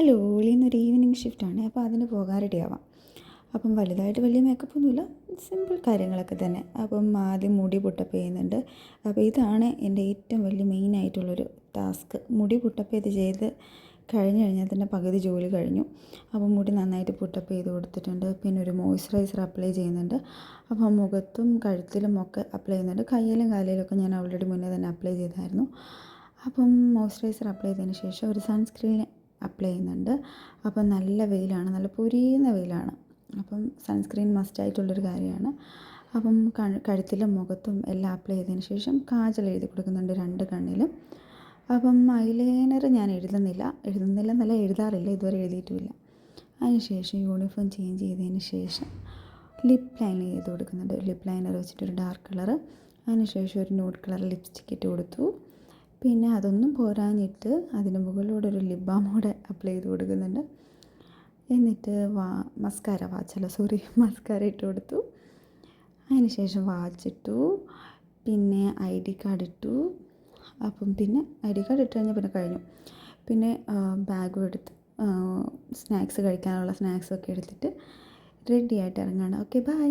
Hello, ഇന്നൊരു evening ഷിഫ്റ്റാണ്. അപ്പോൾ അതിന് പോകാൻ റെഡിയാവാം. അപ്പം വലുതായിട്ട് വലിയ മേക്കപ്പൊന്നുമില്ല, സിമ്പിൾ കാര്യങ്ങളൊക്കെ തന്നെ. അപ്പം ആദ്യം മുടി പുട്ടപ്പ് ചെയ്യുന്നുണ്ട്. അപ്പോൾ ഇതാണ് എൻ്റെ ഏറ്റവും വലിയ മെയിനായിട്ടുള്ളൊരു ടാസ്ക്. മുടി പുട്ടപ്പ് ചെയ്ത് കഴിഞ്ഞ് കഴിഞ്ഞാൽ തന്നെ പകുതി ജോലി കഴിഞ്ഞു. അപ്പം മുടി നന്നായിട്ട് പുട്ടപ്പ് ചെയ്ത് കൊടുത്തിട്ടുണ്ട്. പിന്നെ ഒരു മോയ്സ്ചറൈസർ അപ്ലൈ ചെയ്യുന്നുണ്ട്. അപ്പം മുഖത്തും കഴുത്തിലും ഒക്കെ അപ്ലൈ ചെയ്യുന്നുണ്ട്. കയ്യിലും കാലിലൊക്കെ ഞാൻ ഓൾറെഡി മുന്നേ തന്നെ അപ്ലൈ ചെയ്തായിരുന്നു. അപ്പം മോയ്സ്ചറൈസർ അപ്ലൈ ചെയ്തതിന് ശേഷം ഒരു സൺസ്ക്രീൻ അപ്ലൈ ചെയ്യുന്നുണ്ട്. അപ്പം നല്ല വെയിലാണ്, നല്ല പൊരിയുന്ന വെയിലാണ്. അപ്പം സൺസ്ക്രീൻ മസ്റ്റായിട്ടുള്ളൊരു കാര്യമാണ്. അപ്പം കഴുത്തിലും മുഖത്തും എല്ലാം അപ്ലൈ ചെയ്തതിന് ശേഷം കാജൽ എഴുതി കൊടുക്കുന്നുണ്ട് 2 കണ്ണിലും. അപ്പം ഐലൈനർ ഞാൻ എഴുതുന്നില്ല എന്നല്ല, എഴുതാറില്ല, ഇതുവരെ എഴുതിയിട്ടുമില്ല. അതിനുശേഷം യൂണിഫോം ചേഞ്ച് ചെയ്തതിന് ശേഷം ലിപ്പ് ലൈൻ ചെയ്ത് കൊടുക്കുന്നുണ്ട്. ലിപ്പ് ലൈനർ വെച്ചിട്ടൊരു ഡാർക്ക് കളറ്, അതിനുശേഷം ഒരു ന്യൂഡ് കളർ ലിപ്സ്റ്റിക്ക് ഇട്ട് കൊടുത്തു. പിന്നെ അതൊന്നും പോരാഞ്ഞിട്ട് അതിന് മുകളിലൂടെ ഒരു ലിപ് ബാം കൂടെ അപ്ലൈ ചെയ്ത് കൊടുക്കുന്നുണ്ട്. എന്നിട്ട് മസ്കാര ഇട്ട് കൊടുത്തു. അതിനുശേഷം വാച്ചിട്ടു, പിന്നെ ID കാർഡ് ഇട്ടു. അപ്പം പിന്നെ ID കാർഡ് ഇട്ട് കഴിഞ്ഞാൽ പിന്നെ കഴിഞ്ഞു. പിന്നെ ബാഗും എടുത്ത് സ്നാക്സ് കഴിക്കാനുള്ള സ്നാക്സൊക്കെ എടുത്തിട്ട് റെഡിയായിട്ട് ഇറങ്ങുകയാണ്. Okay, by.